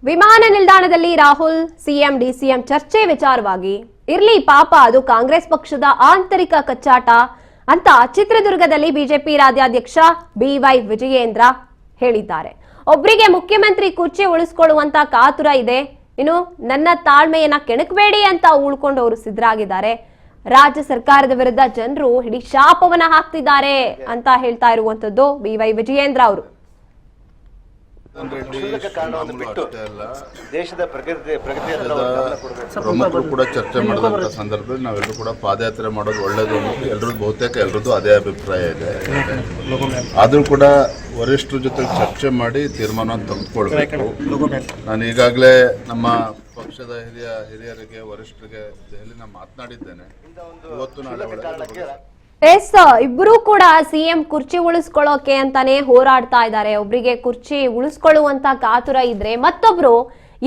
ವಿಮಾನ ನಿಲ್ದಾಣದಲ್ಲಿ Rahul CM DCM ಚರ್ಚೆ ವಿಚಾರವಾಗಿ ಇರ್ಲಿ ಪಾಪ ಅದು ಕಾಂಗ್ರೆಸ್ ಪಕ್ಷದ ಆಂತರಿಕ ಕಚ್ಚಾಟ ಅಂತ ಚಿತ್ರದುರ್ಗದಲ್ಲಿ ಬಿಜೆಪಿ ರಾಜ್ಯಾಧ್ಯಕ್ಷ ಬಿವೈ ವಿಜಯೇಂದ್ರ ಹೇಳಿದ್ದಾರೆ. ಒಬ್ಬರಿಗೆ ಮುಖ್ಯಮಂತ್ರಿ ಕುರ್ಚಿ ಉಳಿಸಿಕೊಳ್ಳುವಂತ ಕಾತುರ ಇದೆ, ಇನ್ನು ನನ್ನ ತಾಳ್ಮೆಯನ್ನ ಕೆಣಕಬೇಡಿ ಅಂತ ಉಳ್ಕೊಂಡವರು ಸಿದ್ಧರಾಗಿದ್ದಾರೆ. ರಾಜ್ಯ ಸರ್ಕಾರದ ವಿರುದ್ಧ ಜನರು ಹಿಡಿ ಶಾಪವನ್ನ ಹಾಕ್ತಿದ್ದಾರೆ ಅಂತ ಹೇಳ್ತಾ ಇರುವಂತದ್ದು ಬಿವೈ ವಿಜಯೇಂದ್ರ ಅವರು. ದೇಶದ ಪ್ರಮುಖರು ಕೂಡ ಚರ್ಚೆ ಮಾಡಿದಂಥ ಸಂದರ್ಭದಲ್ಲಿ ನಾವೆಲ್ಲರೂ ಕೂಡ ಪಾದಯಾತ್ರೆ ಮಾಡೋದು ಒಳ್ಳೇದು ಅನ್ನೋದು ಎಲ್ಲರದ್ದು ಬಹುತೇಕ ಎಲ್ಲರದ್ದು ಅದೇ ಅಭಿಪ್ರಾಯ ಇದೆ. ಆದರೂ ಕೂಡ ವರಿಷ್ಠರ ಜೊತೆ ಚರ್ಚೆ ಮಾಡಿ ತೀರ್ಮಾನ ತೆಗೆದುಕೊಳ್ಬೇಕು. ನಾನು ಈಗಾಗಲೇ ನಮ್ಮ ಪಕ್ಷದ ಹಿರಿಯರಿಗೆ ವರಿಷ್ಠರಿಗೆ ದೆಹಲಿನ ಮಾತನಾಡಿದ್ದೇನೆ. ಇವತ್ತು ನಾಳೆ ಇಬ್ಬರು ಕೂಡ ಸಿಎಂ ಕುರ್ಚಿ ಉಳಿಸ್ಕೊಳ್ಳೋಕೆ ಅಂತಾನೆ ಹೋರಾಡ್ತಾ ಇದ್ದಾರೆ. ಒಬ್ರಿಗೆ ಕುರ್ಚಿ ಉಳಿಸ್ಕೊಳ್ಳುವಂತ ಕಾತುರ ಇದ್ರೆ ಮತ್ತೊಬ್ರು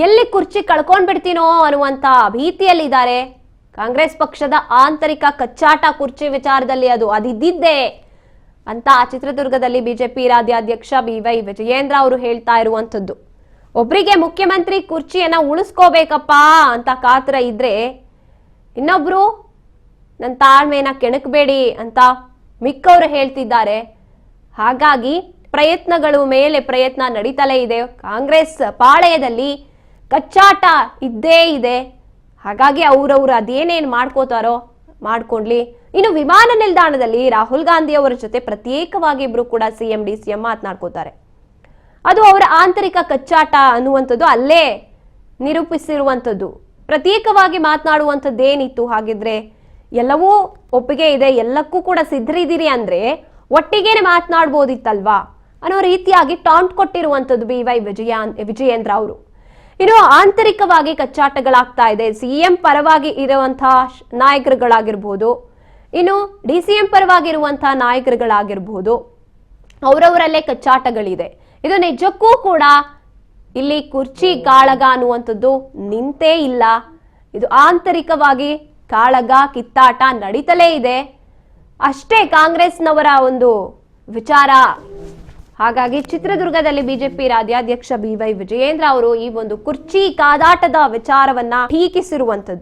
ಎಲ್ಲಿ ಕುರ್ಚಿ ಕಳ್ಕೊಂಡ್ ಬಿಡ್ತೀನೋ ಅನ್ನುವಂತ ಭೀತಿಯಲ್ಲಿದ್ದಾರೆ. ಕಾಂಗ್ರೆಸ್ ಪಕ್ಷದ ಆಂತರಿಕ ಕಚ್ಚಾಟ ಕುರ್ಚಿ ವಿಚಾರದಲ್ಲಿ ಅದಿದ್ದಿದ್ದೆ ಅಂತ ಚಿತ್ರದುರ್ಗದಲ್ಲಿ ಬಿಜೆಪಿ ರಾಜ್ಯಾಧ್ಯಕ್ಷ ಬಿವೈ ವಿಜಯೇಂದ್ರ ಅವರು ಹೇಳ್ತಾ ಇರುವಂತದ್ದು. ಒಬ್ರಿಗೆ ಮುಖ್ಯಮಂತ್ರಿ ಕುರ್ಚಿಯನ್ನ ಉಳಿಸ್ಕೋಬೇಕಪ್ಪ ಅಂತ ಕಾತುರ ಇದ್ರೆ ಇನ್ನೊಬ್ರು ನನ್ನ ತಾಳ್ಮೆನ ಕೆಣಕಬೇಡಿ ಅಂತ ಮಿಕ್ಕವರು ಹೇಳ್ತಿದ್ದಾರೆ. ಹಾಗಾಗಿ ಪ್ರಯತ್ನಗಳು ಮೇಲೆ ಪ್ರಯತ್ನ ನಡೀತಲೇ ಇದೆ. ಕಾಂಗ್ರೆಸ್ ಪಾಳೆಯದಲ್ಲಿ ಕಚ್ಚಾಟ ಇದ್ದೇ ಇದೆ. ಹಾಗಾಗಿ ಅವ್ರವ್ರು ಅದೇನೇನು ಮಾಡ್ಕೋತಾರೋ ಮಾಡ್ಕೊಂಡ್ಲಿ. ಇನ್ನು ವಿಮಾನ ನಿಲ್ದಾಣದಲ್ಲಿ ರಾಹುಲ್ ಗಾಂಧಿ ಅವರ ಜೊತೆ ಪ್ರತ್ಯೇಕವಾಗಿ ಇಬ್ರು ಕೂಡ ಸಿಎಂ ಡಿಸಿಎಂ ಮಾತನಾಡ್ಕೋತಾರೆ. ಅದು ಅವರ ಆಂತರಿಕ ಕಚ್ಚಾಟ ಅನ್ನುವಂಥದ್ದು ಅಲ್ಲೇ ನಿರೂಪಿಸಿರುವಂಥದ್ದು. ಪ್ರತ್ಯೇಕವಾಗಿ ಮಾತನಾಡುವಂಥದ್ದೇನಿತ್ತು? ಹಾಗಿದ್ರೆ ಎಲ್ಲವೂ ಒಪ್ಪಿಗೆ ಇದೆ, ಎಲ್ಲಕ್ಕೂ ಕೂಡ ಸಿದ್ಧರಿದ್ದೀರಿ ಅಂದ್ರೆ ಒಟ್ಟಿಗೆನೆ ಮಾತನಾಡ್ಬೋದಿತ್ತಲ್ವಾ ಅನ್ನೋ ರೀತಿಯಾಗಿ ಟಾಂಟ್ ಕೊಟ್ಟಿರುವಂಥದ್ದು ಬಿವೈ ವಿಜಯೇಂದ್ರ ಅವರು. ಇನ್ನು ಆಂತರಿಕವಾಗಿ ಕಚ್ಚಾಟಗಳಾಗ್ತಾ ಇದೆ. ಸಿಎಂ ಪರವಾಗಿ ಇರುವಂತಹ ನಾಯಕರುಗಳಾಗಿರ್ಬೋದು, ಇನ್ನು ಡಿಸಿಎಂ ಪರವಾಗಿ ಇರುವಂತಹ ನಾಯಕರುಗಳಾಗಿರ್ಬೋದು, ಅವರವರಲ್ಲೇ ಕಚ್ಚಾಟಗಳಿದೆ. ಇದು ನಿಜಕ್ಕೂ ಕೂಡ ಇಲ್ಲಿ ಕುರ್ಚಿ ಕಾಳಗ ಅನ್ನುವಂಥದ್ದು ನಿಂತೇ ಇಲ್ಲ. ಇದು ಆಂತರಿಕವಾಗಿ ಕಾಳಗ ಕಿತ್ತಾಟ ನಡೀತಲೇ ಇದೆ ಅಷ್ಟೇ ಕಾಂಗ್ರೆಸ್ನವರ ಒಂದು ವಿಚಾರ. ಹಾಗಾಗಿ ಚಿತ್ರದುರ್ಗದಲ್ಲಿ ಬಿಜೆಪಿ ರಾಜ್ಯಾಧ್ಯಕ್ಷ ಬಿವೈ ವಿಜಯೇಂದ್ರ ಅವರು ಈ ಒಂದು ಕುರ್ಚಿ ಕಾದಾಟದ ವಿಚಾರವನ್ನ ಟೀಕಿಸಿರುವಂತದ್ದು.